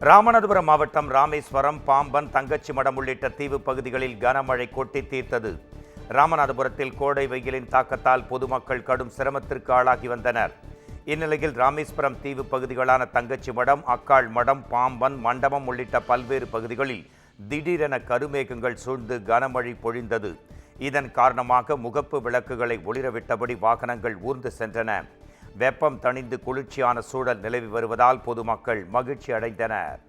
ராமநாதபுரம் மாவட்டம் ராமேஸ்வரம், பாம்பன், தங்கச்சிமடம் உள்ளிட்ட தீவு பகுதிகளில் கனமழை கொட்டி தீர்த்தது. ராமநாதபுரத்தில் கோடை வெயிலின் தாக்கத்தால் பொதுமக்கள் கடும் சிரமத்திற்கு ஆளாகி வந்தனர். இந்நிலையில் ராமேஸ்வரம் தீவு பகுதிகளான தங்கச்சிமடம், அக்காள் மடம், பாம்பன், மண்டபம் உள்ளிட்ட பல்வேறு பகுதிகளில் திடீரென கருமேகங்கள் சூழ்ந்து கனமழை பொழிந்தது. இதன் காரணமாக முகப்பு விளக்குகளை ஒளிரவிட்டபடி வாகனங்கள் ஊர்ந்து சென்றன. வெப்பம் தணிந்து குளிர்ச்சியான சூழல் நிலவி வருவதால் பொதுமக்கள் மகிழ்ச்சி அடைந்தனர்.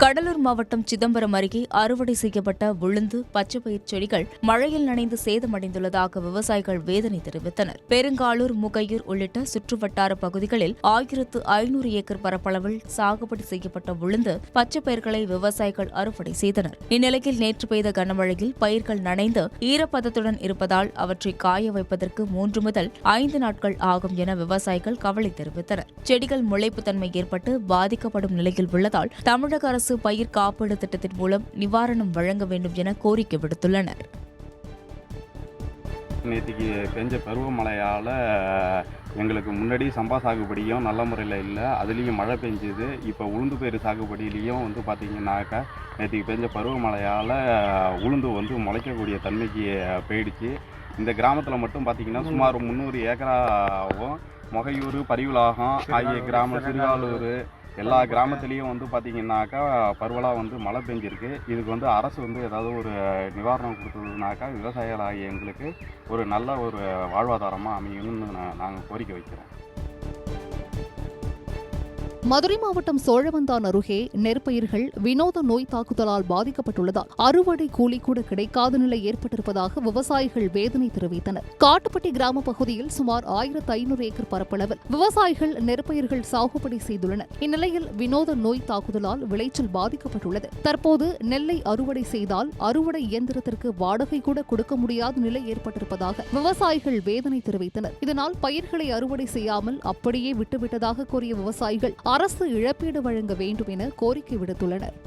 கடலூர் மாவட்டம் சிதம்பரம் அருகே அறுவடை செய்யப்பட்ட உளுந்து, பச்சைப்பயிர் செடிகள் மழையில் நனைந்து சேதமடைந்துள்ளதாக விவசாயிகள் வேதனை தெரிவித்தனர். பெருங்காலூர், முகையூர் உள்ளிட்ட சுற்றுவட்டார பகுதிகளில் 1500 ஏக்கர் பரப்பளவில் சாகுபடி செய்யப்பட்ட உளுந்து, பச்சைப்பயிர்களை விவசாயிகள் அறுவடை செய்தனர். இந்நிலையில் நேற்று பெய்த கனமழையில் பயிர்கள் நனைந்து ஈரப்பதத்துடன் இருப்பதால் அவற்றை காய வைப்பதற்கு 3 முதல் 5 நாட்கள் ஆகும் என விவசாயிகள் கவலை தெரிவித்தனர். செடிகள் முளைப்புத்தன்மை ஏற்பட்டு பாதிக்கப்படும் நிலையில் உள்ளதால் தமிழக அரசு பயிர் காப்பீடு திட்டத்தின் மூலம் நிவாரணம் வழங்க வேண்டும் என கோரிக்கை விடுத்துள்ளனர். நேற்றுக்கு பெஞ்ச பருவமழையால் எங்களுக்கு முன்னாடி சம்பா சாகுபடியும் நல்ல முறையில் இல்லை, அதுலேயும் மழை பெஞ்சுது. இப்போ உளுந்து பயிர் சாகுபடியிலையும் பார்த்திங்கனாக்கா நேற்றுக்கு பெஞ்ச பருவமழையால் உளுந்து முளைக்கக்கூடிய தன்மைக்கு போயிடுச்சு. இந்த கிராமத்தில் மட்டும் பார்த்திங்கன்னா சுமார் 300 ஏக்கராவும் முகையூர், பரிவுலாகம் ஆகிய கிராமம், சிறுகாலூர் எல்லா கிராமத்துலேயும் பார்த்திங்கனாக்கா பருவலாக மழை பெஞ்சிருக்கு. இதுக்கு அரசு ஏதாவது ஒரு நிவாரணம் கொடுத்ததுனாக்கா விவசாயிகளாகிய எங்களுக்கு ஒரு நல்ல ஒரு வாழ்வாதாரமாக அமையும்னு நாங்கள் கோரிக்கை வைக்கிறோம். மதுரை மாவட்டம் சோழவந்தான் அருகே நெற்பயிர்கள் வினோத நோய் தாக்குதலால் பாதிக்கப்பட்டுள்ளதால் அறுவடை கூலி கூட கிடைக்காத நிலை ஏற்பட்டிருப்பதாக விவசாயிகள் வேதனை தெரிவித்தனர். காட்டுப்பட்டி கிராம பகுதியில் சுமார் 1500 ஏக்கர் பரப்பளவில் விவசாயிகள் நெற்பயிர்கள் சாகுபடி செய்துள்ளனர். இந்நிலையில் வினோத நோய் தாக்குதலால் விளைச்சல் பாதிக்கப்பட்டுள்ளது. தற்போது நெல்லை அறுவடை செய்தால் அறுவடை இயந்திரத்திற்கு வாடகை கூட கொடுக்க முடியாத நிலை ஏற்பட்டிருப்பதாக விவசாயிகள் வேதனை தெரிவித்தனர். இதனால் பயிர்களை அறுவடை செய்யாமல் அப்படியே விட்டுவிட்டதாக கூறிய விவசாயிகள் அரசு இழப்பீடு வழங்க வேண்டும் என கோரிக்கை விடுத்துள்ளனர்.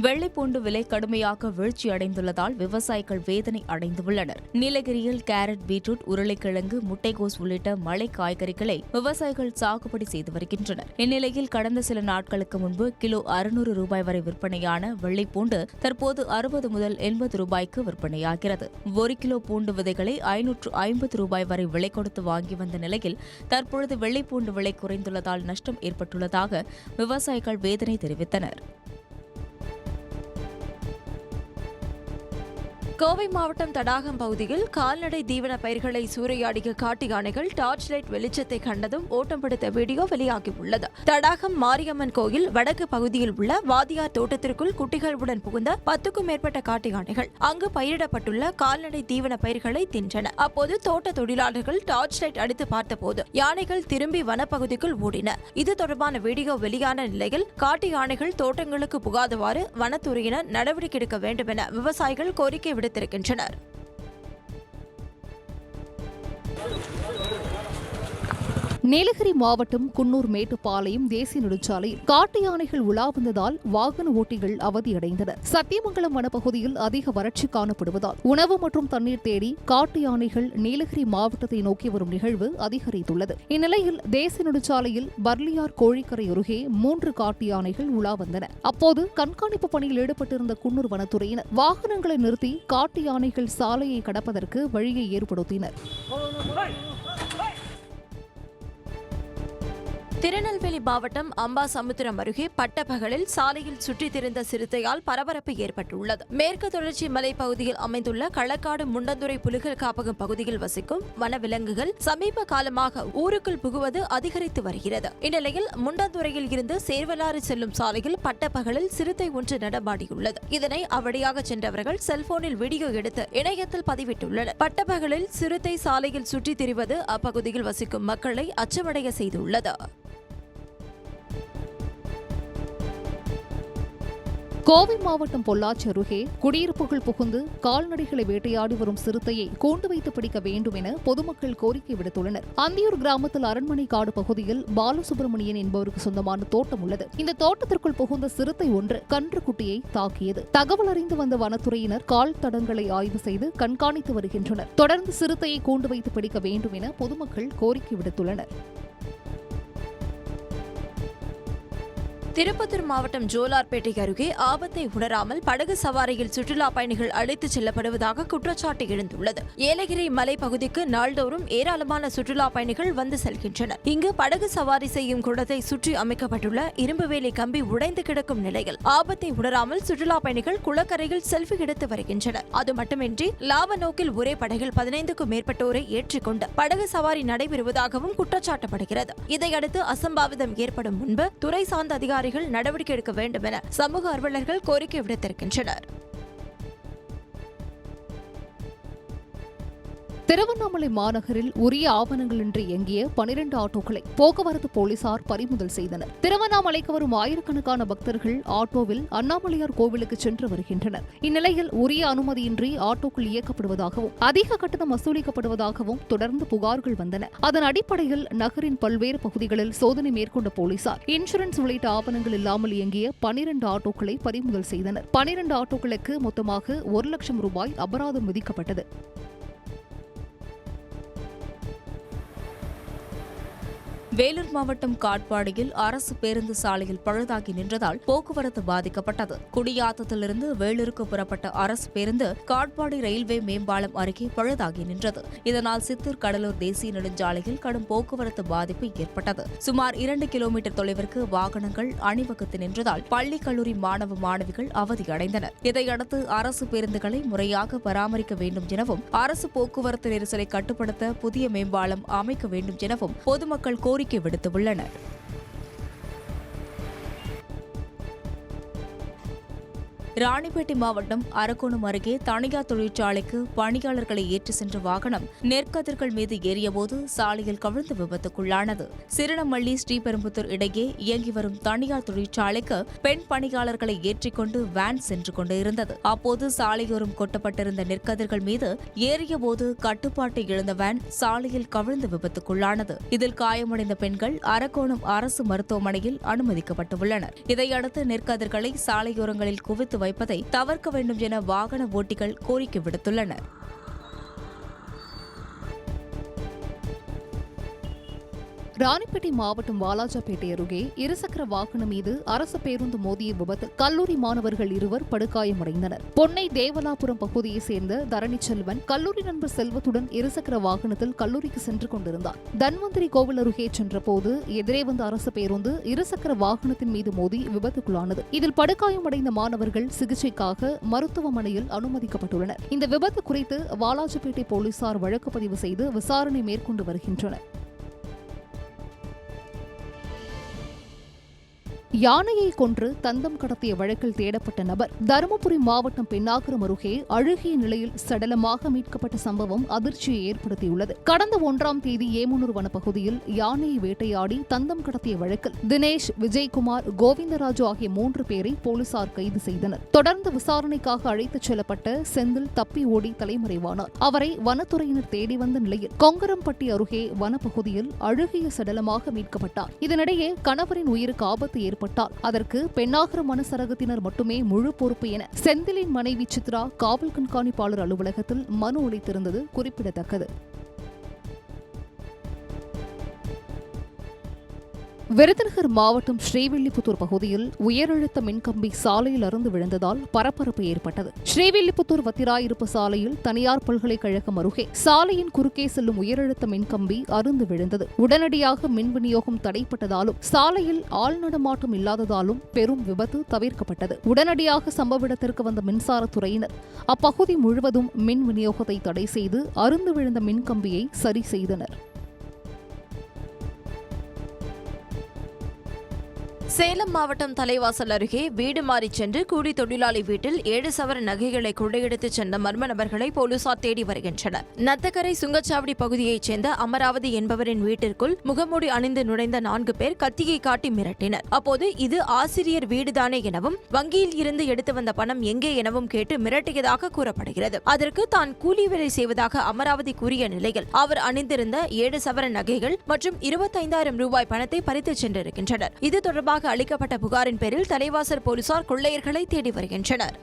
வெள்ளைப்பூண்டு விலை கடுமையாக வீழ்ச்சியடைந்துள்ளதால் விவசாயிகள் வேதனை அடைந்துள்ளனர். நீலகிரியில் கேரட், பீட்ரூட், உருளைக்கிழங்கு, முட்டைகோஸ் உள்ளிட்ட மலை காய்கறிகளை விவசாயிகள் சாகுபடி செய்து வருகின்றனர். இந்நிலையில் கடந்த சில நாட்களுக்கு முன்பு கிலோ 600 ரூபாய் வரை விற்பனையான வெள்ளைப்பூண்டு தற்போது 60 முதல் 80 ரூபாய்க்கு விற்பனையாகிறது. 1 கிலோ பூண்டு விதைகளை 550 ரூபாய் வரை விலை கொடுத்து வாங்கி வந்த நிலையில் தற்பொழுது வெள்ளைப்பூண்டு விலை குறைந்துள்ளதால் நஷ்டம் ஏற்பட்டுள்ளதாக விவசாயிகள் வேதனை தெரிவித்தனர். கோவை மாவட்டம் தடாகம் பகுதியில் கால்நடை தீவன பயிர்களை சூறையாடிய காட்டு யானைகள் டார்ச் லைட் வெளிச்சத்தை கண்டதும் ஓட்டம் பிடித்த வீடியோ வெளியாகியுள்ளது. தடாகம் மாரியம்மன் கோயில் வடக்கு பகுதியில் உள்ள வாதியார் தோட்டத்திற்குள் குட்டிகளுடன் புகுந்த 10க்கும் மேற்பட்ட காட்டு யானைகள் அங்கு பயிரிடப்பட்டுள்ள கால்நடை தீவன பயிர்களை தின்றன. அப்போது தோட்ட தொழிலாளர்கள் டார்ச் லைட் அடித்து பார்த்தபோது யானைகள் திரும்பி வனப்பகுதிக்குள் ஓடின. இது தொடர்பான வீடியோ வெளியான நிலையில் காட்டு யானைகள் தோட்டங்களுக்கு புகாதவாறு வனத்துறையினர் நடவடிக்கை எடுக்க வேண்டும் என விவசாயிகள் கோரிக்கை விடுத்திருக்கின்றனர். நீலகிரி மாவட்டம் குன்னூர் மேட்டுப்பாளையம் தேசிய நெடுஞ்சாலையில் காட்டு யானைகள் உலா வந்ததால் வாகன ஓட்டிகள் அவதியடைந்தனர். சத்தியமங்கலம் வனப்பகுதியில் அதிக வறட்சி காணப்படுவதால் உணவு மற்றும் தண்ணீர் தேடி காட்டு யானைகள் நீலகிரி மாவட்டத்தை நோக்கி வரும் நிகழ்வு அதிகரித்துள்ளது. இந்நிலையில் தேசிய நெடுஞ்சாலையில் பர்லியார் கோழிக்கரை அருகே 3 காட்டு யானைகள் உலா வந்தன. அப்போது கண்காணிப்பு பணியில் ஈடுபட்டிருந்த குன்னூர் வனத்துறையினர் வாகனங்களை நிறுத்தி காட்டு யானைகள் சாலையை கடப்பதற்கு வழியை ஏற்படுத்தினர். திருநெல்வேலி மாவட்டம் அம்பாசமுத்திரம் அருகே பட்டப்பகலில் சாலையில் சுற்றித் திரிந்த சிறுத்தையால் பரபரப்பு ஏற்பட்டுள்ளது. மேற்கு தொடர்ச்சி மலைப்பகுதியில் அமைந்துள்ள களக்காடு முண்டந்துறை புலிகள் காப்பகம் பகுதியில் வசிக்கும் வனவிலங்குகள் சமீப காலமாக ஊருக்குள் புகுவது அதிகரித்து வருகிறது. இந்நிலையில் முண்டந்துறையில் இருந்து சேர்வலாறு செல்லும் சாலையில் பட்டப்பகலில் சிறுத்தை ஒன்று நடமாடியுள்ளது. இதனை அவ்வழியாக சென்றவர்கள் செல்போனில் வீடியோ எடுத்து இணையத்தில் பதிவிட்டுள்ளனர். பட்டப்பகலில் சிறுத்தை சாலையில் சுற்றித் திரிவது அப்பகுதியில் வசிக்கும் மக்களை அச்சமடைய செய்துள்ளது. கோவை மாவட்டம் பொள்ளாச்சி அருகே குடியிருப்புகள் புகுந்து கால்நடைகளை வேட்டையாடி வரும் சிறுத்தையை கூண்டு வைத்து பிடிக்க வேண்டும் என பொதுமக்கள் கோரிக்கை விடுத்துள்ளனர். அந்தியூர் கிராமத்தில் அரண்மனை காடு பகுதியில் பாலசுப்ரமணியன் என்பவருக்கு சொந்தமான தோட்டம் உள்ளது. இந்த தோட்டத்திற்குள் புகுந்த சிறுத்தை ஒன்று கன்றுக்குட்டியை தாக்கியது. தகவல் அறிந்து வந்த வனத்துறையினர் கால் தடங்களை ஆய்வு செய்து கண்காணித்து வருகின்றனர். தொடர்ந்து சிறுத்தையை கூண்டு வைத்து பிடிக்க வேண்டும் என பொதுமக்கள் கோரிக்கை விடுத்துள்ளனர். திருப்பத்தூர் மாவட்டம் ஜோலார்பேட்டை அருகே ஆபத்தை உணராமல் படகு சவாரியில் சுற்றுலா பயணிகள் அழைத்துச் செல்லப்படுவதாக குற்றச்சாட்டு எழுந்துள்ளது. ஏலகிரி மலை பகுதிக்கு நாள்தோறும் ஏராளமான சுற்றுலா பயணிகள் வந்து செல்கின்றனர். இங்கு படகு சவாரி செய்யும் குளத்தை சுற்றி அமைக்கப்பட்டுள்ள இரும்பு வேலி கம்பி உடைந்து கிடக்கும் நிலையில் ஆபத்தை உணராமல் சுற்றுலா பயணிகள் குளக்கரையில் செல்ஃபி எடுத்து வருகின்றனர். அது மட்டுமின்றி லாப நோக்கில் ஒரே படகில் 15க்கும் மேற்பட்டோரை ஏற்றிக்கொண்டு படகு சவாரி நடைபெறுவதாகவும் குற்றச்சாட்டப்படுகிறது. இதையடுத்து அசம்பாவிதம் ஏற்படும் முன்பு துறை சார்ந்த அதிகாரி நடவடிக்கை எடுக்க வேண்டும் என சமூக ஆர்வலர்கள் கோரிக்கை விடுத்திருக்கின்றனர். திருவண்ணாமலை மாநகரில் உரிய ஆவணங்களின்றி இயங்கிய 12 ஆட்டோக்களை போக்குவரத்து போலீசார் பறிமுதல் செய்தனர். திருவண்ணாமலைக்கு வரும் ஆயிரக்கணக்கான பக்தர்கள் ஆட்டோவில் அண்ணாமலையார் கோவிலுக்கு சென்று வருகின்றனர். இந்நிலையில் உரிய அனுமதியின்றி ஆட்டோக்கள் இயக்கப்படுவதாகவும் அதிக கட்டணம் வசூலிக்கப்படுவதாகவும் தொடர்ந்து புகார்கள் வந்தன. அதன் அடிப்படையில் நகரின் பல்வேறு பகுதிகளில் சோதனை மேற்கொண்ட போலீசார் இன்சூரன்ஸ் உள்ளிட்ட ஆவணங்கள் இல்லாமல் இயங்கிய 12 ஆட்டோக்களை பறிமுதல் செய்தனர். 12 ஆட்டோக்களுக்கு மொத்தமாக 1 லட்சம் ரூபாய் அபராதம் விதிக்கப்பட்டது. வேலூர் மாவட்டம் காட்பாடியில் அரசு பேருந்து சாலையில் பழுதாகி நின்றதால் போக்குவரத்து பாதிக்கப்பட்டது. குடியாத்தத்திலிருந்து வேலூருக்கு புறப்பட்ட அரசு பேருந்து காட்பாடி ரயில்வே மேம்பாலம் அருகே பழுதாகி நின்றது. இதனால் சித்தூர் கடலூர் தேசிய நெடுஞ்சாலையில் கடும் போக்குவரத்து பாதிப்பு ஏற்பட்டது. சுமார் 2 கிலோமீட்டர் தொலைவிற்கு வாகனங்கள் அணிவகுத்து நின்றதால் பள்ளி கல்லூரி மாணவ மாணவிகள் அவதியடைந்தனர். இதையடுத்து அரசு பேருந்துகளை முறையாக பராமரிக்க வேண்டும் எனவும் அரசு போக்குவரத்து நெரிசலை கட்டுப்படுத்த புதிய மேம்பாலம் அமைக்க வேண்டும் எனவும் பொதுமக்கள் கோரிக்கை விடுத்துள்ளனர். ராணிப்பேட்டை மாவட்டம் அரக்கோணம் அருகே தனியார் தொழிற்சாலைக்கு பணியாளர்களை ஏற்றி சென்ற வாகனம் நெற்கதிர்கள் மீது ஏறியபோது சாலையில் கவிழ்ந்து விபத்துக்குள்ளானது. சிறுனமல்லி ஸ்ரீபெரும்புத்தூர் இடையே இயங்கி வரும் தனியார் தொழிற்சாலைக்கு பெண் பணியாளர்களை ஏற்றிக்கொண்டு வேன் சென்று கொண்டிருந்தது. அப்போது சாலையோரம் கொட்டப்பட்டிருந்த நெற்கதிர்கள் மீது ஏறியபோது கட்டுப்பாட்டை இழந்த வேன் சாலையில் கவிழ்ந்து விபத்துக்குள்ளானது. இதில் காயமடைந்த பெண்கள் அரக்கோணம் அரசு மருத்துவமனையில் அனுமதிக்கப்பட்டுள்ளனர். இதையடுத்து நெற்கதிர்களை சாலையோரங்களில் குவித்து வைப்பதை தவிர்க்க வேண்டும் என வாகன ஓட்டிகள் கோரிக்கை விடுத்துள்ளனர். ராணிப்பேட்டை மாவட்டம் வாலாஜாபேட்டை அருகே இருசக்கர வாகனம் மீது அரசு பேருந்து மோதிய விபத்தில் கல்லூரி மாணவர்கள் 2 படுகாயமடைந்தனர். பொன்னை தேவலாபுரம் பகுதியைச் சேர்ந்த தரணிச்செல்வன் கல்லூரி நண்பர் செல்வத்துடன் இருசக்கர வாகனத்தில் கல்லூரிக்கு சென்று கொண்டிருந்தார். தன்வந்திரி கோவில் அருகே சென்றபோது எதிரே வந்த அரசு பேருந்து இருசக்கர வாகனத்தின் மீது மோதி விபத்துக்குள்ளானது. இதில் படுகாயமடைந்த மாணவர்கள் சிகிச்சைக்காக மருத்துவமனையில் அனுமதிக்கப்பட்டுள்ளனர். இந்த விபத்து குறித்து வாலாஜாபேட்டை போலீசார் வழக்கு பதிவு செய்து விசாரணை மேற்கொண்டு வருகின்றனர். யானையை கொன்று தந்தம் கடத்திய வழக்கில் தேடப்பட்ட நபர் தருமபுரி மாவட்டம் பெண்ணாகரம் அருகே அழுகிய நிலையில் சடலமாக மீட்கப்பட்ட சம்பவம் அதிர்ச்சியை ஏற்படுத்தியுள்ளது. கடந்த 1ஆம் தேதி ஏமனூர் வனப்பகுதியில் யானையை வேட்டையாடி தந்தம் கடத்திய வழக்கில் தினேஷ், விஜயகுமார், கோவிந்தராஜு ஆகிய 3 பேரை போலீசார் கைது செய்தனர். தொடர்ந்து விசாரணைக்காக அழைத்துச் செல்லப்பட்ட செந்தில் தப்பி ஓடி தலைமறைவானார். அவரை வனத்துறையினர் தேடி வந்த நிலையில் கொங்கரம்பட்டி அருகே வனப்பகுதியில் அழுகிய சடலமாக மீட்கப்பட்டார். இதனிடையே கணவரின் உயிருக்கு ஆபத்து ஏற்பட்டால் அதற்கு பெண்ணாகரம் வனச்சரகத்தினர் மட்டுமே முழு பொறுப்பு என செந்திலின் மனைவி சித்ரா காவல் கண்காணிப்பாளர் அலுவலகத்தில் மனு அளித்திருந்தது குறிப்பிடத்தக்கது. விருதுநகர் மாவட்டம் ஸ்ரீவில்லிபுத்தூர் பகுதியில் உயரழுத்த மின்கம்பி சாலையில் அறுந்து விழுந்ததால் பரபரப்பு ஏற்பட்டது. ஸ்ரீவில்லிபுத்தூர் வத்திராயிருப்பு சாலையில் தனியார் பல்கலைக்கழகம் அருகே சாலையின் குறுக்கே செல்லும் உயரழுத்த மின்கம்பி அறுந்து விழுந்தது. உடனடியாக மின் விநியோகம் தடைப்பட்டதாலும் சாலையில் ஆள் நடமாட்டம் இல்லாததாலும் பெரும் விபத்து தவிர்க்கப்பட்டது. உடனடியாக சம்பவ இடத்திற்கு வந்த மின்சாரத்துறையினர் அப்பகுதி முழுவதும் மின் விநியோகத்தை தடை செய்து அறுந்து விழுந்த மின்கம்பியை சரி செய்தனர். சேலம் மாவட்டம் தலைவாசல் அருகே வீடு மாறிச் சென்று கூலி தொழிலாளி வீட்டில் 7 சவர நகைகளை கொள்ளையடித்துச் சென்ற மர்ம நபர்களை போலீசார் தேடி வருகின்றனர். நத்தக்கரை சுங்கச்சாவடி பகுதியைச் சேர்ந்த அமராவதி என்பவரின் வீட்டிற்குள் முகமூடி அணிந்து நுழைந்த 4 பேர் கத்தியை காட்டி மிரட்டினர். அப்போது இது ஆசிரியர் வீடுதானே எனவும் வங்கியில் இருந்து எடுத்து வந்த பணம் எங்கே எனவும் கேட்டு மிரட்டியதாக கூறப்படுகிறது. அதற்கு தான் கூலி வேலை செய்வதாக அமராவதி கூறிய நிலையில் அவர் அணிந்திருந்த 7 சவர நகைகள் மற்றும் 25,000 ரூபாய் பணத்தை பறித்துச் சென்றிருக்கின்றனர். இது தொடர்பாக அளிக்கப்பட்ட புகாரின் பேரில் தலைவாசல் போலீசார் கொள்ளையர்களை தேடி வருகின்றனர்.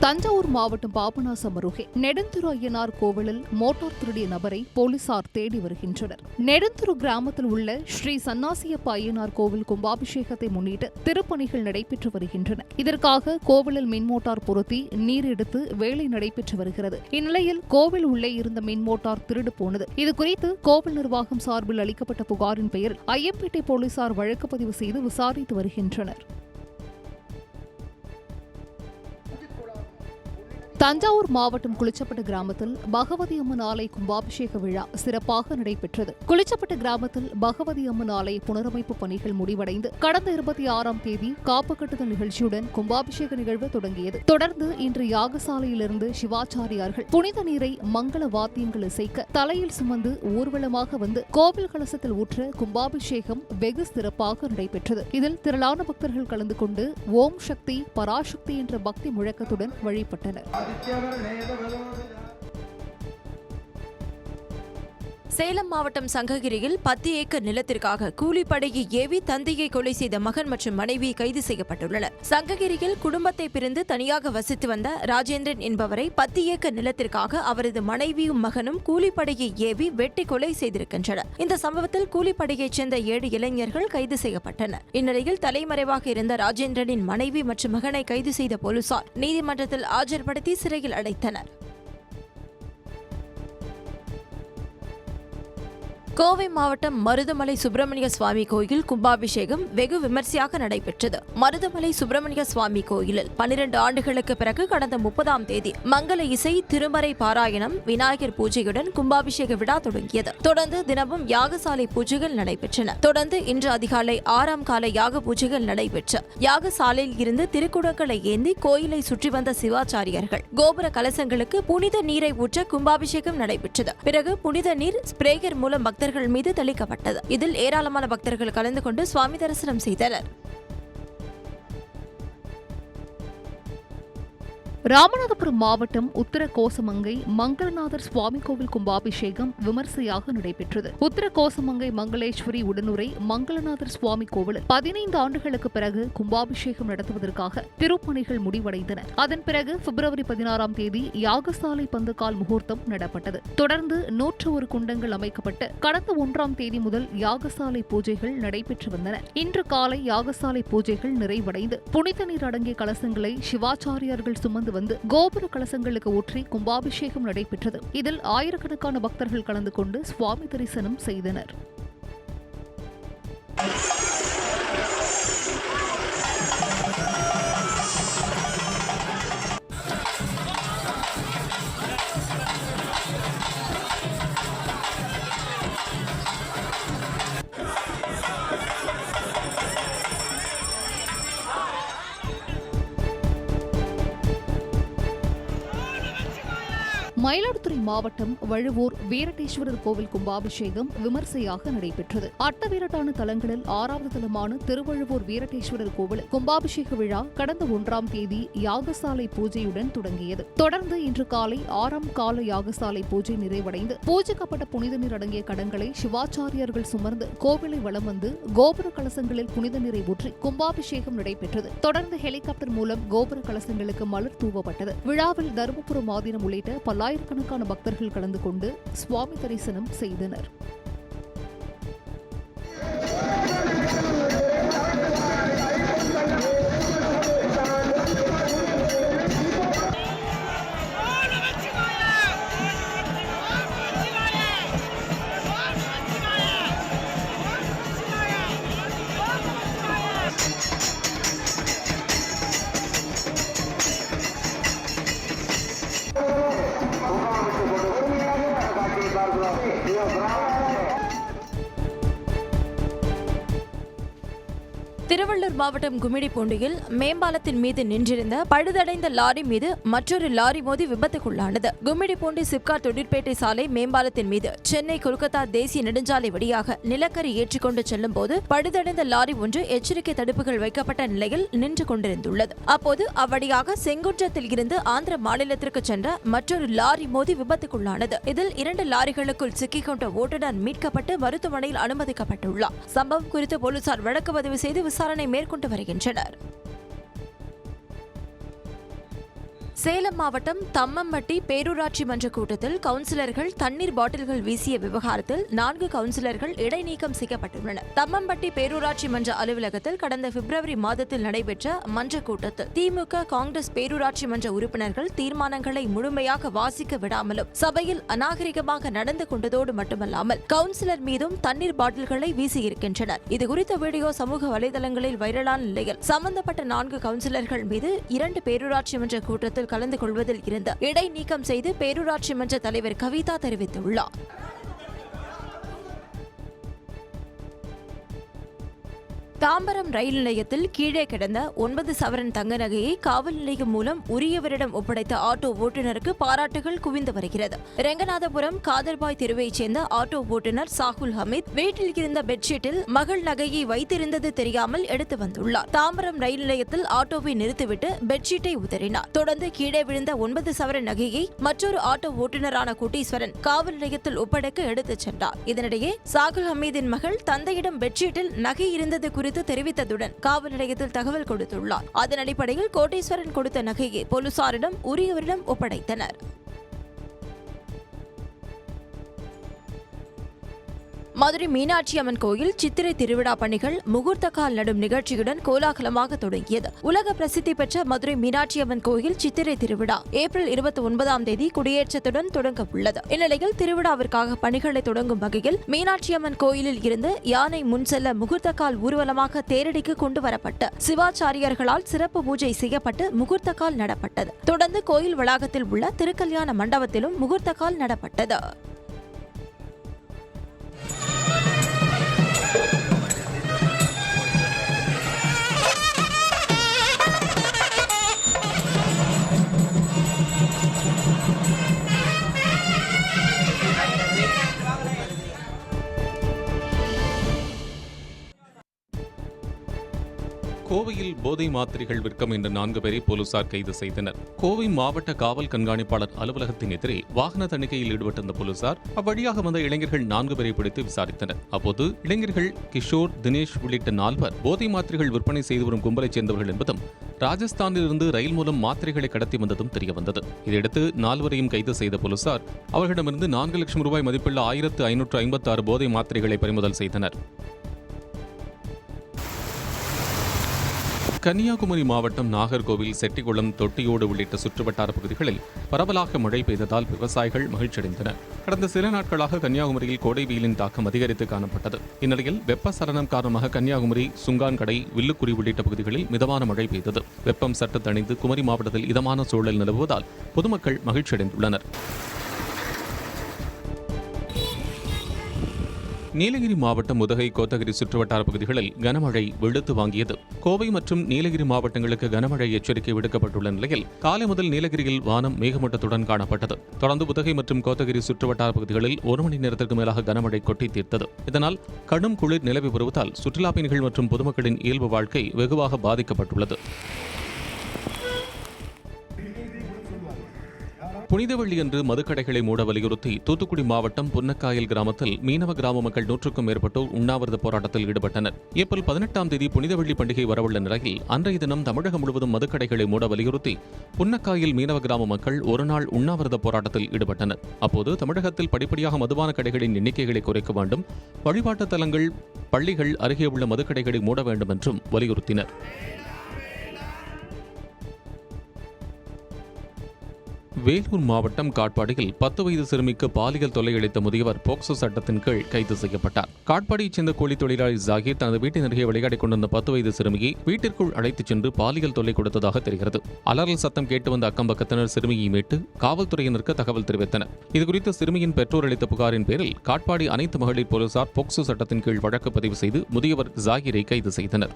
தஞ்சாவூர் மாவட்டம் பாபநாசம் அருகே நெடுந்துரு ஐயனார் கோவிலில் மோட்டார் திருடிய நபரை போலீசார் தேடி வருகின்றனர். நெடுந்துரு கிராமத்தில் உள்ள ஸ்ரீ சன்னாசியப்ப ஐயனார் கோவில் கும்பாபிஷேகத்தை முன்னிட்டு திருப்பணிகள் நடைபெற்று வருகின்றன. இதற்காக கோவிலில் மின் மோட்டார் பொருத்தி நீர் எடுத்து வேலை நடைபெற்று வருகிறது. இந்நிலையில் கோவில் உள்ளே இருந்த மின் மோட்டார் திருடு போனது. இதுகுறித்து கோவில் நிர்வாகம் சார்பில் அளிக்கப்பட்ட புகாரின் பெயரில் ஐயம்பேட்டை போலீசார் வழக்கு பதிவு செய்து விசாரித்து வருகின்றனர். தஞ்சாவூர் மாவட்டம் குளிச்சப்பட்டு கிராமத்தில் பகவதி அம்மன் ஆலய கும்பாபிஷேக விழா சிறப்பாக நடைபெற்றது. குளிச்சப்பட்டு கிராமத்தில் பகவதி அம்மன் ஆலய புனரமைப்பு பணிகள் முடிவடைந்து கடந்த 26ஆம் தேதி காப்பு கட்டுதல் நிகழ்ச்சியுடன் கும்பாபிஷேக நிகழ்வு தொடங்கியது. தொடர்ந்து இன்று யாகசாலையிலிருந்து சிவாச்சாரியார்கள் புனித நீரை மங்கள வாத்தியங்கள் இசைக்க தலையில் சுமந்து ஊர்வலமாக வந்து கோவில் கலசத்தில் ஊற்ற கும்பாபிஷேகம் வெகு சிறப்பாக நடைபெற்றது. இதில் திரளான பக்தர்கள் கலந்து கொண்டு ஓம் சக்தி பராசக்தி என்ற பக்தி முழக்கத்துடன் வழிபட்டனர். சேலம் மாவட்டம் சங்ககிரியில் 10 ஏக்கர் நிலத்திற்காக கூலிப்படையை ஏவி தந்தையை கொலை செய்த மகன் மற்றும் மனைவி கைது செய்யப்பட்டுள்ளனர். சங்ககிரியில் குடும்பத்தை பிரிந்து தனியாக வசித்து வந்த ராஜேந்திரன் என்பவரை 10 ஏக்கர் நிலத்திற்காக அவரது மனைவியும் மகனும் கூலிப்படையை ஏவி வெட்டி கொலை செய்திருக்கின்றனர். இந்த சம்பவத்தில் கூலிப்படையைச் சேர்ந்த 7 இளைஞர்கள் கைது செய்யப்பட்டனர். இந்நிலையில் தலைமறைவாக இருந்த ராஜேந்திரனின் மனைவி மற்றும் மகனை கைது செய்த போலீசார் நீதிமன்றத்தில் ஆஜர்படுத்தி சிறையில் அடைத்தனர். கோவை மாவட்டம் மருதமலை சுப்பிரமணிய சுவாமி கோயில் கும்பாபிஷேகம் வெகு விமர்சையாக நடைபெற்றது. மருதமலை சுப்பிரமணிய சுவாமி கோயிலில் 12 ஆண்டுகளுக்கு பிறகு கடந்த 30ஆம் தேதி மங்கள இசை, திருமறை பாராயணம், விநாயகர் பூஜையுடன் கும்பாபிஷேக விழா தொடங்கியது. தொடர்ந்து தினமும் யாகசாலை பூஜைகள் நடைபெற்றன. தொடர்ந்து இன்று அதிகாலை 6ஆம் கால யாக பூஜைகள் நடைபெற்று யாகசாலையில் இருந்து திருக்குடங்களை ஏந்தி கோயிலை சுற்றி வந்த சிவாச்சாரியர்கள் கோபுர கலசங்களுக்கு புனித நீரை ஊற்ற கும்பாபிஷேகம் நடைபெற்றது. பிறகு புனித நீர் ஸ்பிரேயர் மூலம் பக்தர்கள் மீது தெளிக்கப்பட்டது. இதில் ஏராளமான பக்தர்கள் கலந்து கொண்டு சுவாமி தரிசனம் செய்தனர். ராமநாதபுரம் மாவட்டம் உத்தர கோசமங்கை மங்களநாதர் சுவாமி கோவில் கும்பாபிஷேகம் விமர்சையாக நடைபெற்றது. உத்தர கோசமங்கை மங்களேஸ்வரி உடனுரை மங்களநாதர் சுவாமி கோவிலில் 15 ஆண்டுகளுக்கு பிறகு கும்பாபிஷேகம் நடத்துவதற்காக திருப்பணிகள் முடிவடைந்தன. அதன் பிறகு பிப்ரவரி 16ஆம் தேதி யாகசாலை பந்துகால் முகூர்த்தம் நடப்பட்டது. தொடர்ந்து 101 குண்டங்கள் அமைக்கப்பட்டு கடந்த 1ஆம் தேதி முதல் யாகசாலை பூஜைகள் நடைபெற்று வந்தன. இன்று காலை யாகசாலை பூஜைகள் நிறைவடைந்து புனித நீர் அடங்கிய கலசங்களை சிவாச்சாரியார்கள் சுமந்து வந்து கோபுர கலசங்களுக்கு ஊற்றி கும்பாபிஷேகம் நடைபெற்றது. இதில் ஆயிரக்கணக்கான பக்தர்கள் கலந்து கொண்டு சுவாமி தரிசனம் செய்தனர். மயிலாடுதுறை மாவட்டம் வழுவூர் வீரட்டேஸ்வரர் கோவில் கும்பாபிஷேகம் விமர்சையாக நடைபெற்றது. அட்டவீரட்டான தலங்களில் 6வது தலமான திருவழுவூர் வீரட்டேஸ்வரர் கோவில் கும்பாபிஷேக விழா கடந்த 1ஆம் தேதி யாகசாலை பூஜையுடன் தொடங்கியது. தொடர்ந்து இன்று காலை 6ஆம் கால யாகசாலை பூஜை நிறைவடைந்து பூஜிக்கப்பட்ட புனித நீர் அடங்கிய கடங்களை சிவாச்சாரியர்கள் சுமர்ந்து கோவிலை வலம் வந்து கோபுர கலசங்களில் புனித நீரை ஊற்றி கும்பாபிஷேகம் நடைபெற்றது. தொடர்ந்து ஹெலிகாப்டர் மூலம் கோபுர கலசங்களுக்கு மலர் தூவப்பட்டது. விழாவில் தருமபுரம் ஆதீனம் உள்ளிட்ட பல்லாயிரக்கணக்கான பக்தர்கள் கலந்து கொண்டு சுவாமி தரிசனம் செய்தனர். Bravo! திருவள்ளூர் மாவட்டம் கும்மிடிப்பூண்டியில் மேம்பாலத்தின் மீது நின்றிருந்த பழுதடைந்த லாரி மீது மற்றொரு லாரி மோதி விபத்துக்குள்ளானது. கும்மிடிப்பூண்டி சிப்காட் தொழிற்பேட்டை சாலை மேம்பாலத்தின் மீது சென்னை கொல்கத்தா தேசிய நெடுஞ்சாலை வழியாக நிலக்கரி ஏற்றிக்கொண்டு செல்லும் போது பழுதடைந்த லாரி ஒன்று எச்சரிக்கை தடுப்புகள் வைக்கப்பட்ட நிலையில் நின்று கொண்டிருந்துள்ளது. அப்போது அவ்வழியாக செங்குன்றத்தில் இருந்து ஆந்திர மாநிலத்திற்கு சென்ற மற்றொரு லாரி மோதி விபத்துக்குள்ளானது. இதில் 2 லாரிகளுக்குள் சிக்கிக் கொண்ட ஓட்டுநர் மீட்கப்பட்டு மருத்துவமனையில் அனுமதிக்கப்பட்டுள்ளார். சம்பவம் குறித்து போலீசார் வழக்கு பதிவு செய்து விசாரணை மேற்கொண்டு வருகின்றனர். சேலம் மாவட்டம் தம்மம்பட்டி பேரூராட்சி மன்ற கூட்டத்தில் கவுன்சிலர்கள் தண்ணீர் பாட்டில்கள் வீசிய விவகாரத்தில் 4 கவுன்சிலர்கள் இடைநீக்கம் செய்யப்பட்டுள்ளனர். தம்மம்பட்டி பேரூராட்சி மன்ற அலுவலகத்தில் கடந்த பிப்ரவரி மாதத்தில் நடைபெற்ற மன்ற கூட்டத்தில் திமுக, காங்கிரஸ் பேரூராட்சி மன்ற உறுப்பினர்கள் தீர்மானங்களை முழுமையாக வாசிக்க விடாமலும் சபையில் அநாகரிகமாக நடந்து கொண்டதோடு மட்டுமல்லாமல் கவுன்சிலர் மீதும் தண்ணீர் பாட்டில்களை வீசியிருக்கின்றனர். இதுகுறித்த வீடியோ சமூக வலைதளங்களில் வைரலான நிலையில் சம்பந்தப்பட்ட 4 கவுன்சிலர்கள் மீது 2 பேரூராட்சி மன்ற கூட்டத்தில் கலந்து கொள்வதில் இருந்து இடைநீக்கம் செய்து பேரூராட்சி மன்ற தலைவர் கவிதா தெரிவித்துள்ளார். தாம்பரம் ரயில் நிலையத்தில் கீழே கிடந்த 9 சவரன் தங்க நகையை காவல் நிலையம் மூலம் உரியவரிடம் ஒப்படைத்த ஆட்டோ ஓட்டுநருக்கு பாராட்டுகள் குவிந்து வருகிறது. ரெங்கநாதபுரம் காதர்பாய் தெருவைச் சேர்ந்த ஆட்டோ ஓட்டுநர் சாகுல் ஹமீத் வீட்டில் இருந்த பெட்ஷீட்டில் மகள் நகையை வைத்திருந்தது தெரியாமல் எடுத்து வந்துள்ளார். தாம்பரம் ரயில் நிலையத்தில் ஆட்டோவை நிறுத்திவிட்டு பெட்ஷீட்டை உதறினார். தொடர்ந்து கீழே விழுந்த 9 சவரன் நகையை மற்றொரு ஆட்டோ ஓட்டுநரான குட்டீஸ்வரன் காவல் நிலையத்தில் ஒப்படைக்க எடுத்துச் சென்றார். இதனிடையே சாகுல் ஹமீதின் மகள் தந்தையிடம் பெட்ஷீட்டில் நகை இருந்தது குறித்து தெரிவித்ததுடன் காவல் நிலையத்தில் தகவல் கொடுத்துள்ளார். அதன் அடிப்படையில் கோட்டீஸ்வரன் கொடுத்த நகையை போலீசாரிடம் உரியவரிடம் ஒப்படைத்தனர். மதுரை மீனாட்சி அம்மன் கோயில் சித்திரை திருவிழா பணிகள் முகூர்த்த கால் நடும் நிகழ்ச்சியுடன் கோலாகலமாக தொடங்கியது. உலக பிரசித்தி பெற்ற மதுரை மீனாட்சி அம்மன் கோயில் சித்திரை திருவிழா ஏப்ரல் 29ஆம் தேதி கொடியேற்றத்துடன் தொடங்க உள்ளது. இந்நிலையில் திருவிழாவிற்காக பணிகளை தொடங்கும் வகையில் மீனாட்சி அம்மன் கோயிலில் இருந்து யானை முன் செல்ல முகூர்த்த கால் ஊர்வலமாக தேரடிக்கு கொண்டு வரப்பட்டு சிவாச்சாரியர்களால் சிறப்பு பூஜை செய்யப்பட்டு முகூர்த்த கால் நடப்பட்டது. தொடர்ந்து கோயில் வளாகத்தில் உள்ள திருக்கல்யாண மண்டபத்திலும் முகூர்த்த கால் நடப்பட்டது. கோவையில் போதை மாத்திரைகள் விற்கும் என்ற 4 பேரை போலீசார் கைது செய்தனர். கோவை மாவட்ட காவல் கண்காணிப்பாளர் அலுவலகத்தின் எதிரே வாகன தணிக்கையில் ஈடுபட்டிருந்த போலீசார் அவ்வழியாக வந்த இளைஞர்கள் 4 பேரை பிடித்து விசாரித்தனர். அப்போது இளைஞர்கள் கிஷோர், தினேஷ் உள்ளிட்ட 4 பேர் போதை மாத்திரைகள் விற்பனை செய்து வரும் கும்பலைச் சேர்ந்தவர்கள் என்பதும் ராஜஸ்தானிலிருந்து ரயில் மூலம் மாத்திரைகளை கடத்தி வந்ததும் தெரியவந்தது. இதையடுத்து 4 கைது செய்த போலீசார் அவர்களிடமிருந்து 4 லட்சம் ரூபாய் மதிப்புள்ள 1556 போதை மாத்திரைகளை பறிமுதல் செய்தனர். கன்னியாகுமரி மாவட்டம் நாகர்கோவில், செட்டிகுளம், தொட்டியோடு உள்ளிட்ட சுற்றுவட்டார பகுதிகளில் பரவலாக மழை பெய்ததால் விவசாயிகள் மகிழ்ச்சியடைந்தனர். கடந்த சில நாட்களாக கன்னியாகுமரியில் கோடை வெயிலின் தாக்கம் அதிகரித்து காணப்பட்டது. இந்நிலையில் வெப்பசலனம் காரணமாக கன்னியாகுமரி, சுங்கான்கடை, வில்லுக்குடி உள்ளிட்ட பகுதிகளில் மிதமான மழை பெய்தது. வெப்பம் சற்று தணிந்து குமரி மாவட்டத்தில் இதமான சூழல் நிலவுவதால் பொதுமக்கள் மகிழ்ச்சியடைந்துள்ளனர். நீலகிரி மாவட்டம் உதகை, கோத்தகிரி சுற்றுவட்டார பகுதிகளில் கனமழை வெளுத்து வாங்கியது. கோவை மற்றும் நீலகிரி மாவட்டங்களுக்கு கனமழை எச்சரிக்கை விடுக்கப்பட்டுள்ள நிலையில் காலை முதல் நீலகிரியில் வானம் மேகமூட்டத்துடன் காணப்பட்டது. தொடர்ந்து உதகை மற்றும் கோத்தகிரி சுற்றுவட்டார பகுதிகளில் 1 மணி நேரத்திற்கு மேலாக கனமழை கொட்டி தீர்த்தது. இதனால் கடும் குளிர் நிலவி வருவதால் சுற்றுலா பயணிகள் மற்றும் பொதுமக்களின் இயல்பு வாழ்க்கை வெகுவாக பாதிக்கப்பட்டுள்ளது. புனிதவெள்ளி அன்று மதுக்கடைகளை மூட வலியுறுத்தி தூத்துக்குடி மாவட்டம் புன்னக்காயல் கிராமத்தில் மீனவ கிராம மக்கள் 100க்கும் மேற்பட்டோர் உண்ணாவிரத போராட்டத்தில் ஈடுபட்டனர். ஏப்ரல் 18ஆம் தேதி புனிதவெள்ளி பண்டிகை வரவுள்ள நிலையில் அன்றைய தினம் தமிழகம் முழுவதும் மதுக்கடைகளை மூட வலியுறுத்தி புன்னக்காயல் மீனவ கிராம மக்கள் ஒருநாள் உண்ணாவிரத போராட்டத்தில் ஈடுபட்டனர். அப்போது தமிழகத்தில் படிப்படியாக மதுபான கடைகளின் எண்ணிக்கைகளை குறைக்க வேண்டும், வழிபாட்டுத் தலங்கள், பள்ளிகள் அருகே உள்ள மதுக்கடைகளை மூட வேண்டும் என்றும் வலியுறுத்தினர். வேலூர் மாவட்டம் காட்பாடியில் 10 வயது சிறுமிக்கு பாலியல் தொல்லை அளித்த முதியவர் போக்சோ சட்டத்தின் கீழ் கைது செய்யப்பட்டார். காட்பாடியைச் சேர்ந்த கூலி தொழிலாளி ஜாகீர் தனது வீட்டின் அருகே விளையாடிக் கொண்டிருந்த 10 வயது சிறுமியை வீட்டிற்குள் அழைத்துச் சென்று பாலியல் தொல்லை கொடுத்ததாக தெரிகிறது. அலறல் சத்தம் கேட்டு வந்த அக்கம்பக்கத்தினர் சிறுமியை மீட்டு காவல்துறையினருக்கு தகவல் தெரிவித்தனர். இதுகுறித்து சிறுமியின் பெற்றோர் அளித்த புகாரின் பேரில் காட்பாடி அனைத்து மகளிர் போலீசார் போக்சோ சட்டத்தின் கீழ் வழக்கு பதிவு செய்து முதியவர் ஜாகீரை கைது செய்தனர்.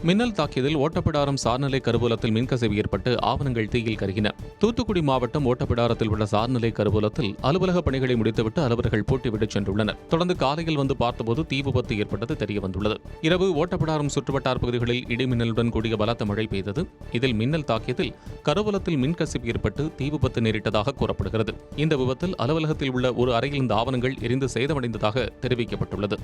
மின்னல் தாக்கியதில் ஓட்டப்பிடாரம் சார்நிலை கருவூலத்தில் மின்கசிவு ஏற்பட்டு ஆவணங்கள் தீயில் கருகின. தூத்துக்குடி மாவட்டம் ஓட்டப்பிடாரத்தில் உள்ள சார்நிலை கருவூலத்தில் அலுவலக பணிகளை முடித்துவிட்டு அலுவலர்கள் பூட்டிவிட்டு சென்றுள்ளனர். தொடர்ந்து காலையில் வந்து பார்த்தபோது தீ விபத்து ஏற்பட்டது தெரியவந்துள்ளது. இரவு ஓட்டப்பிடாரம் சுற்றுவட்டார பகுதிகளில் இடிமின்னலுடன் கூடிய பலத்த மழை பெய்தது. இதில் மின்னல் தாக்கியதில் கருவூலத்தில் மின்கசிவு ஏற்பட்டு தீ விபத்து நேரிட்டதாக கூறப்படுகிறது. இந்த விபத்தில் அலுவலகத்தில் உள்ள ஒரு அறையில் இந்த ஆவணங்கள் எரிந்து சேதமடைந்ததாக தெரிவிக்கப்பட்டுள்ளது.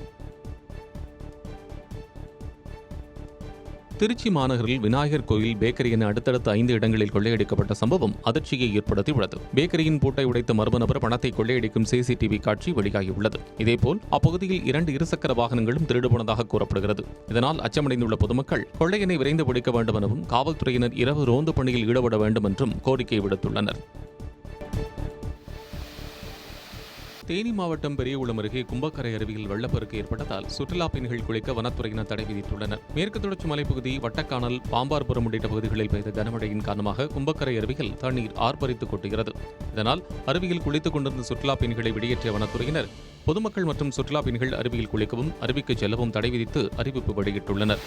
திருச்சி மாநகரில் விநாயகர் கோயில் பேக்கரி என அடுத்தடுத்த 5 இடங்களில் கொள்ளையடிக்கப்பட்ட சம்பவம் அதிர்ச்சியை ஏற்படுத்தியுள்ளது. பேக்கரியின் பூட்டை உடைத்த மர்ம நபர் பணத்தை கொள்ளையடிக்கும் CCTV காட்சி வெளியாகியுள்ளது. இதேபோல் அப்பகுதியில் 2 இருசக்கர வாகனங்களும் திருடுபோனதாக கூறப்படுகிறது. இதனால் அச்சமடைந்துள்ள பொதுமக்கள் கொள்ளையனை விரைந்து பிடிக்க வேண்டும் எனவும் காவல்துறையினர் இரவு ரோந்து பணியில் ஈடுபட வேண்டும் என்றும் கோரிக்கை விடுத்துள்ளனர். தேனி மாவட்டம் பெரியகுளம் அருகே கும்பக்கரை அருவியில் வெள்ளப்பெருக்கு ஏற்பட்டதால் சுற்றுலா பயணிகள் குளிக்க வனத்துறையினர் தடை விதித்துள்ளனர். மேற்கு தொடர்ச்சி மலைப்பகுதி, வட்டக்கானல், பாம்பார்புரம் உள்ளிட்ட பகுதிகளில் பெய்த கனமழையின் காரணமாக கும்பக்கரை அருவியில் தண்ணீர் ஆர்ப்பரித்து கொட்டுகிறது. இதனால் அருவியில் குளித்துக் கொண்டிருந்த சுற்றுலா பயணிகளை வெளியேற்றிய வனத்துறையினர் பொதுமக்கள் மற்றும் சுற்றுலா பயணிகள் அருவியில் குளிக்கவும் அருவிக்கு செல்லவும் தடை விதித்து அறிவிப்பு வெளியிட்டுள்ளனர்.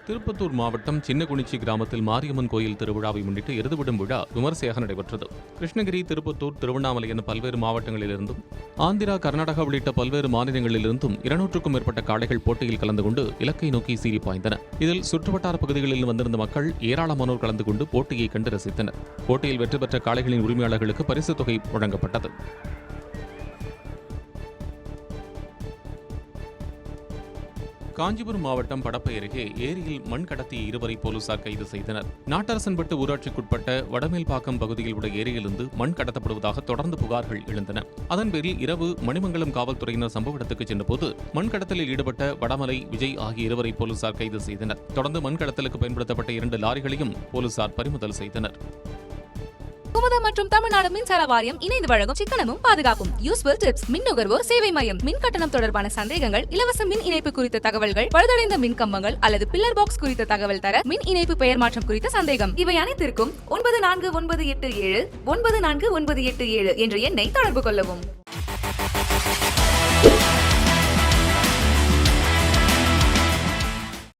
திருப்பத்தூர் மாவட்டம் சின்னகுனிச்சி கிராமத்தில் மாரியம்மன் கோயில் திருவிழாவை முன்னிட்டு எருதுவிடும் விழா விமர்சையாக நடைபெற்றது. கிருஷ்ணகிரி, திருப்பத்தூர், திருவண்ணாமலை என பல்வேறு மாவட்டங்களிலிருந்தும் ஆந்திரா, கர்நாடகா உள்ளிட்ட பல்வேறு மாநிலங்களிலிருந்தும் 200க்கும் மேற்பட்ட காளைகள் போட்டியில் கலந்து கொண்டு இலக்கை நோக்கி சீறி பாய்ந்தன. இதில் சுற்றுவட்டார பகுதிகளில் வந்திருந்த மக்கள் ஏராளமானோர் கலந்து கொண்டு போட்டியை கண்டு ரசித்தனர். போட்டியில் வெற்றி பெற்ற காளைகளின் உரிமையாளர்களுக்கு பரிசுத் தொகை வழங்கப்பட்டது. காஞ்சிபுரம் மாவட்டம் படப்பை அருகே ஏரியில் மண் கடத்திய 2 போலீசார் கைது செய்தனர். நாட்டரசன்பட்டு ஊராட்சிக்குட்பட்ட வடமேல்பாக்கம் பகுதியில் உள்ள ஏரியிலிருந்து மண் கடத்தப்படுவதாக தொடர்ந்து புகார்கள் எழுந்தன. அதன் பேரில் இரவு மணிமங்கலம் காவல்துறையினர் சம்பவ இடத்துக்கு சென்றபோது மண் கடத்தலில் ஈடுபட்ட வடமலை, விஜய் ஆகிய 2 போலீசார் கைது செய்தனர். தொடர்ந்து மண் கடத்தலுக்கு பயன்படுத்தப்பட்ட 2 லாரிகளையும் போலீசார் பறிமுதல் செய்தனர். குமுதம் மற்றும் தமிழ்நாடு மின்சார வாரியம் இணைந்து வழங்கும் சிக்கனமும் பாதுகாப்பும் யூஸ்ஃபுல் டிப்ஸ் மின் நுகர்வோர் சேவை மையம். மின் கட்டணம் தொடர்பான சந்தேகங்கள், இலவச மின் இணைப்பு குறித்த தகவல்கள், பழுதடைந்த மின் கம்பங்கள் அல்லது பில்லர் பாக்ஸ் குறித்த தகவல் தர, மின் இணைப்பு பெயர் மாற்றம் குறித்த சந்தேகம், இவை அனைத்திற்கும் 9497 9497 என்ற எண்ணை தொடர்பு கொள்ளவும்.